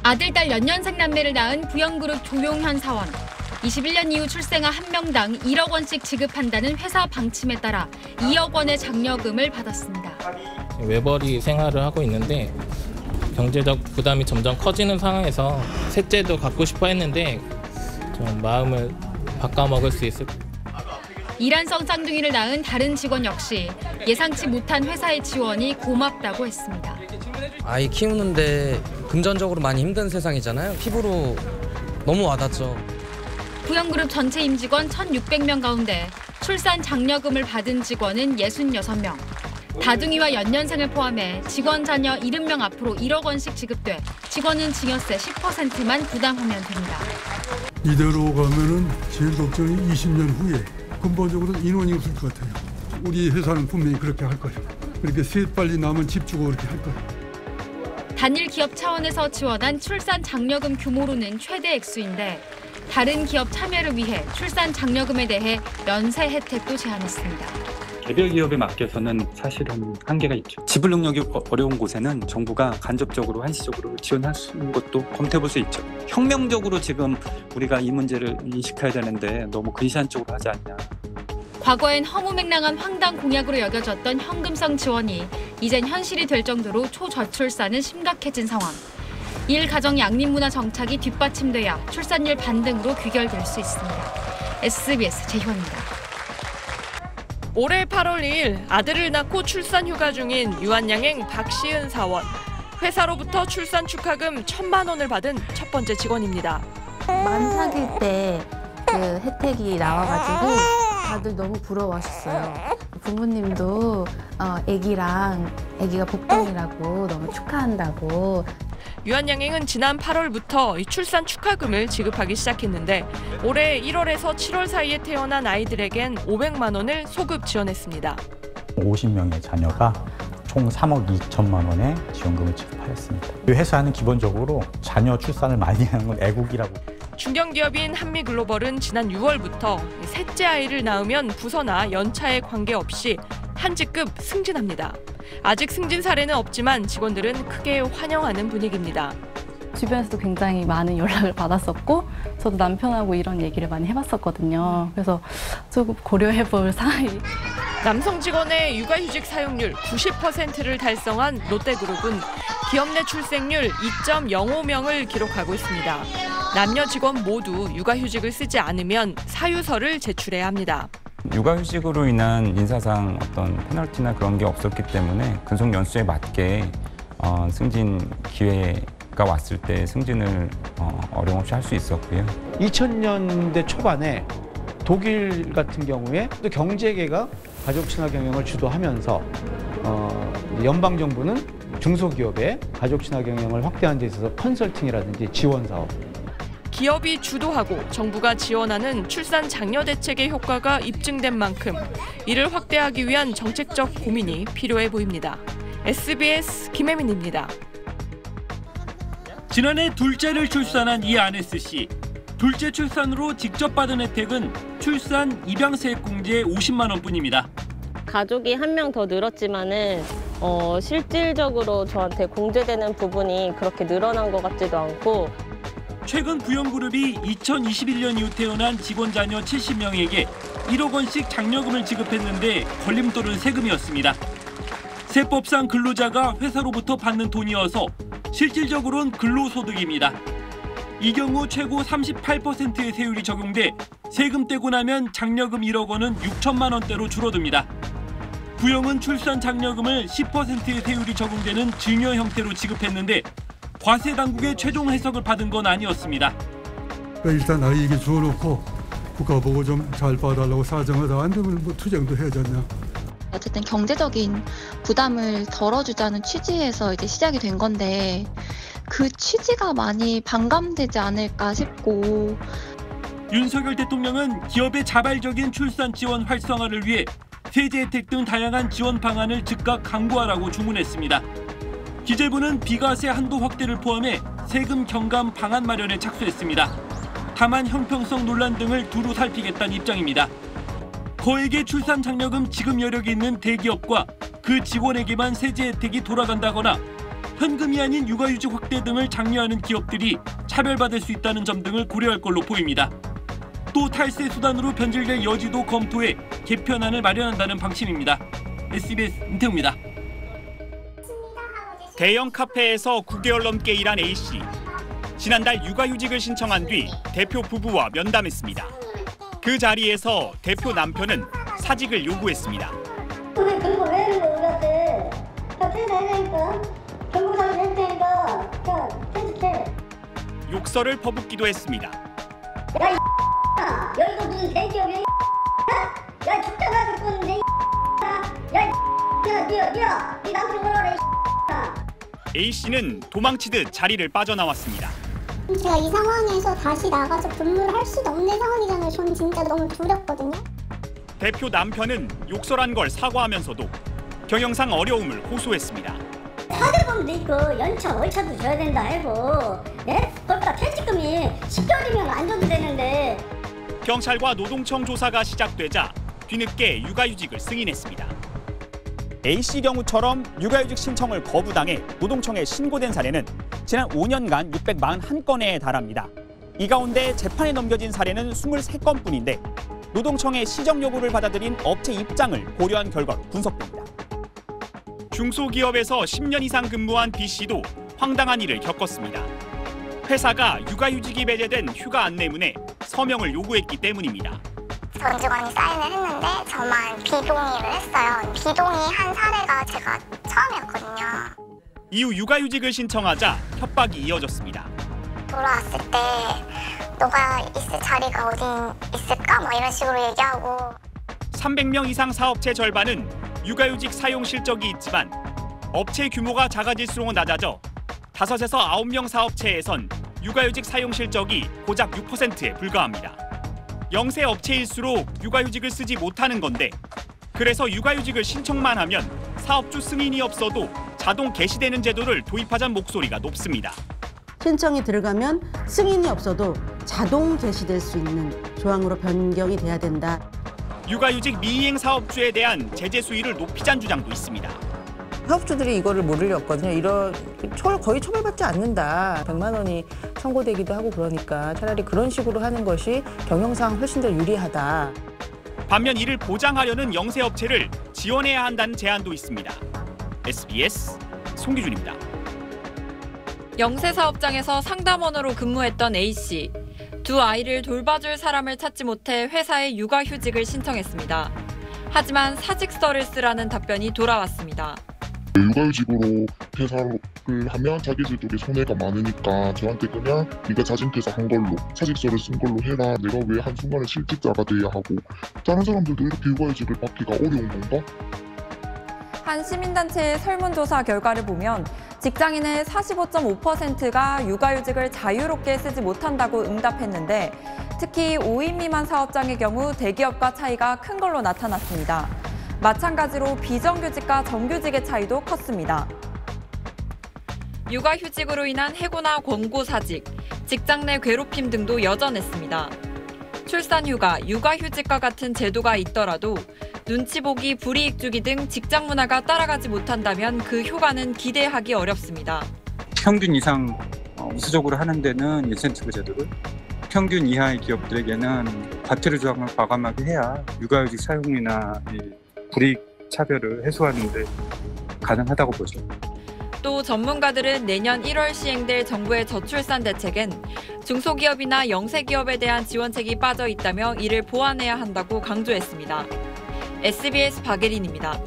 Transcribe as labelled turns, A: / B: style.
A: 아들, 딸 연년생 남매를 낳은 부영그룹 조용현 사원. 21년 이후 출생아 1명당 1억 원씩 지급한다는 회사 방침에 따라 2억 원의 장려금을 받았습니다.
B: 외벌이 생활을 하고 있는데 경제적 부담이 점점 커지는 상황에서 셋째도 갖고 싶어 했는데 좀 마음을 바꿔먹을 수 있을.
A: 이란성 쌍둥이를 낳은 다른 직원 역시 예상치 못한 회사의 지원이 고맙다고 했습니다.
C: 아이 키우는데 금전적으로 많이 힘든 세상이잖아요. 피부로 너무 와닿죠.
A: 부영그룹 전체 임직원 1,600명 가운데 출산 장려금을 받은 직원은 66명. 다둥이와 연년생을 포함해 직원 자녀 70명 앞으로 1억 원씩 지급돼 직원은 증여세 10%만 부담하면 됩니다.
D: 이대로 가면은 제일 걱정이 20년 후에 근본적으로 인원이 없을 것 같아요. 우리 회사는 분명히 그렇게 할 거예요. 그렇게 셋 빨리 낳으면 집 주고 그렇게 할 거예요.
A: 단일 기업 차원에서 지원한 출산 장려금 규모로는 최대 액수인데 다른 기업 참여를 위해 출산 장려금에 대해 면세 혜택도 제한했습니다.
E: 개별 기업에 맡겨서는 사실은 한계가 있죠. 지불 능력이 어려운 곳에는 정부가 간접적으로 한시적으로 지원할 것도 검토해볼 수 있죠. 혁명적으로 지금 우리가 이 문제를 인식해야 되는데 너무 근시안적으로 하지 않냐.
A: 과거엔 허무맹랑한 황당 공약으로 여겨졌던 현금성 지원이 이젠 현실이 될 정도로 초저출산은 심각해진 상황. 일가정 양립문화 정착이 뒷받침돼야 출산율 반등으로 귀결될 수 있습니다. SBS 재현입니다.
F: 올해 8월 2일 아들을 낳고 출산 휴가 중인 유한양행 박시은 사원. 회사로부터 출산 축하금 1,000만 원을 받은 첫 번째 직원입니다.
G: 만삭일 때 그 혜택이 나와가지고 다들 너무 부러워하셨어요. 부모님도 아기가 복덩이라고 너무 축하한다고.
F: 유한양행은 지난 8월부터 출산 축하금을 지급하기 시작했는데 올해 1월에서 7월 사이에 태어난 아이들에겐 500만 원을 소급 지원했습니다.
H: 50명의 자녀가 총 3억 2천만 원의 지원금을 지급하였습니다. 이 회사는 기본적으로 자녀 출산을 많이 하는 건 애국이라고.
F: 중견기업인 한미글로벌은 지난 6월부터 셋째 아이를 낳으면 부서나 연차에 관계없이 한 직급 승진합니다. 아직 승진 사례는 없지만 직원들은 크게 환영하는 분위기입니다.
G: 주변에서도 굉장히 많은 연락을 받았었고 저도 남편하고 이런 얘기를 많이 해봤었거든요. 그래서 조금 고려해볼 사이.
F: 남성 직원의 육아휴직 사용률 90%를 달성한 롯데그룹은 기업 내 출생률 2.05명을 기록하고 있습니다. 남녀 직원 모두 육아휴직을 쓰지 않으면 사유서를 제출해야 합니다.
I: 육아휴직으로 인한 인사상 어떤 페널티나 그런 게 없었기 때문에 근속 연수에 맞게 승진 기회가 왔을 때 승진을 어려움 없이 할 수 있었고요.
J: 2000년대 초반에 독일 같은 경우에 또 경제계가 가족 친화 경영을 주도하면서 연방 정부는 중소기업의 가족 친화 경영을 확대하는 데 있어서 컨설팅이라든지 지원 사업.
F: 기업이 주도하고 정부가 지원하는 출산 장려 대책의 효과가 입증된 만큼 이를 확대하기 위한 정책적 고민이 필요해 보입니다. SBS 김혜민입니다.
K: 지난해 둘째를 출산한 이아네스 씨. 둘째 출산으로 직접 받은 혜택은 출산 입양세액공제 50만 원뿐입니다.
L: 가족이 한 명 더 늘었지만은 실질적으로 저한테 공제되는 부분이 그렇게 늘어난 것 같지도 않고.
K: 최근 부영그룹이 2021년 이후 태어난 직원 자녀 70명에게 1억 원씩 장려금을 지급했는데 걸림돌은 세금이었습니다. 세법상 근로자가 회사로부터 받는 돈이어서 실질적으로는 근로소득입니다. 이 경우 최고 38%의 세율이 적용돼 세금 떼고 나면 장려금 1억 원은 6천만 원대로 줄어듭니다. 부영은 출산 장려금을 10%의 세율이 적용되는 증여 형태로 지급했는데 과세 당국의 최종 해석을 받은 건 아니었습니다.
D: 일단 아이에게 주워놓고 국가 보고 좀 잘 봐달라고 사정하다 안 되면 뭐 투쟁도 해야지 않냐.
M: 어쨌든 경제적인 부담을 덜어주자는 취지에서 이제 시작이 된 건데 그 취지가 많이 반감되지 않을까 싶고.
K: 윤석열 대통령은 기업의 자발적인 출산 지원 활성화를 위해 세제 혜택 등 다양한 지원 방안을 즉각 강구하라고 주문했습니다. 기재부는 비과세 한도 확대를 포함해 세금 경감 방안 마련에 착수했습니다. 다만 형평성 논란 등을 두루 살피겠다는 입장입니다. 거액의 출산 장려금 지급 여력이 있는 대기업과 그 직원에게만 세제 혜택이 돌아간다거나 현금이 아닌 육아휴직 확대 등을 장려하는 기업들이 차별받을 수 있다는 점 등을 고려할 걸로 보입니다. 또 탈세 수단으로 변질될 여지도 검토해 개편안을 마련한다는 방침입니다. SBS 임태우입니다.
N: 대형 카페에서 9개월 넘게 일한 A씨. 지난달 육아휴직을 신청한 뒤 대표 부부와 면담했습니다. 그 자리에서 대표 남편은 사직을 요구했습니다.
O: 그리고 왜 이런 거 우리한테 다 퇴사해라니까 경고사를 했다니까 자 퇴직해.
N: 욕설을 퍼붓기도 했습니다.
O: 야 이 여기가 무슨 대기업이야 야 죽다가 죽었는데 야 네 남편 뭐라
N: A씨는 도망치듯 자리를 빠져나왔습니다.
O: 제가 이 상황에서 다시 나가서 근무를 할 수도 없는 상황이잖아요. 저는 진짜 너무 두렵거든요.
N: 대표 남편은 욕설한 걸 사과하면서도 경영상 어려움을 호소했습니다.
O: 사대보험도 있고 연차 월차도 줘야 된다 해고 네? 그러니까 퇴직금이 10개월이면 안 줘도 되는데.
N: 경찰과 노동청 조사가 시작되자 뒤늦게 육아휴직을 승인했습니다. A씨 경우처럼 육아휴직 신청을 거부당해 노동청에 신고된 사례는 지난 5년간 641건에 달합니다. 이 가운데 재판에 넘겨진 사례는 23건뿐인데 노동청의 시정 요구를 받아들인 업체 입장을 고려한 결과로 분석됩니다. 중소기업에서 10년 이상 근무한 B씨도 황당한 일을 겪었습니다. 회사가 육아휴직이 배제된 휴가 안내문에 서명을 요구했기 때문입니다.
O: 전 직원이 사인을 했는데 저만 비동의를 했어요. 비동의한 사례가 제가 처음이었거든요.
N: 이후 육아휴직을 신청하자 협박이 이어졌습니다.
O: 돌아왔을 때 너가 있을 자리가 어디 있을까? 뭐 이런 식으로 얘기하고.
N: 300명 이상 사업체 절반은 육아휴직 사용 실적이 있지만 업체 규모가 작아질수록 낮아져 5에서 9명 사업체에선 육아휴직 사용 실적이 고작 6%에 불과합니다. 영세 업체일수록 육아휴직을 쓰지 못하는 건데 그래서 육아휴직을 신청만 하면 사업주 승인이 없어도 자동 개시되는 제도를 도입하자는 목소리가 높습니다.
P: 신청이 들어가면 승인이 없어도 자동 개시될 수 있는 조항으로 변경이 돼야 된다.
N: 육아휴직 미이행 사업주에 대한 제재 수위를 높이자는 주장도 있습니다.
Q: 사업주들이 이거를 모를 리 없거든요. 거의 처벌받지 않는다. 100만 원이 청구되기도 하고 그러니까 차라리 그런 식으로 하는 것이 경영상 훨씬 더 유리하다.
N: 반면 이를 보장하려는 영세업체를 지원해야 한다는 제안도 있습니다. SBS 송기준입니다.
F: 영세 사업장에서 상담원으로 근무했던 A씨. 두 아이를 돌봐줄 사람을 찾지 못해 회사에 육아휴직을 신청했습니다. 하지만 사직서를 쓰라는 답변이 돌아왔습니다.
R: 육아휴직으로 퇴사를 하면 자기들 쪽에 손해가 많으니까 저한테 그냥 네가 자진퇴사 한 걸로 사직서를 쓴 걸로 해라. 내가 왜 한순간에 실직자가 돼야 하고 다른 사람들도 이렇게 육아휴직을 받기가 어려운 건가?
S: 한 시민단체의 설문조사 결과를 보면 직장인의 45.5%가 육아휴직을 자유롭게 쓰지 못한다고 응답했는데 특히 5인 미만 사업장의 경우 대기업과 차이가 큰 걸로 나타났습니다. 마찬가지로 비정규직과 정규직의 차이도 컸습니다.
F: 육아휴직으로 인한 해고나 권고사직, 직장 내 괴롭힘 등도 여전했습니다. 출산휴가, 육아휴직과 같은 제도가 있더라도 눈치 보기, 불이익 주기 등 직장 문화가 따라가지 못한다면 그 효과는 기대하기 어렵습니다.
E: 평균 이상 우수적으로 하는 데는 인센티브 제도를, 평균 이하의 기업들에게는 과태료 조항을 과감하게 해야 육아휴직 사용이나 불이익 차별을 해소하는 데 가능하다고 보죠.
F: 또 전문가들은 내년 1월 시행될 정부의 저출산 대책엔 중소기업이나 영세기업에 대한 지원책이 빠져 있다며 이를 보완해야 한다고 강조했습니다. SBS 박예린입니다.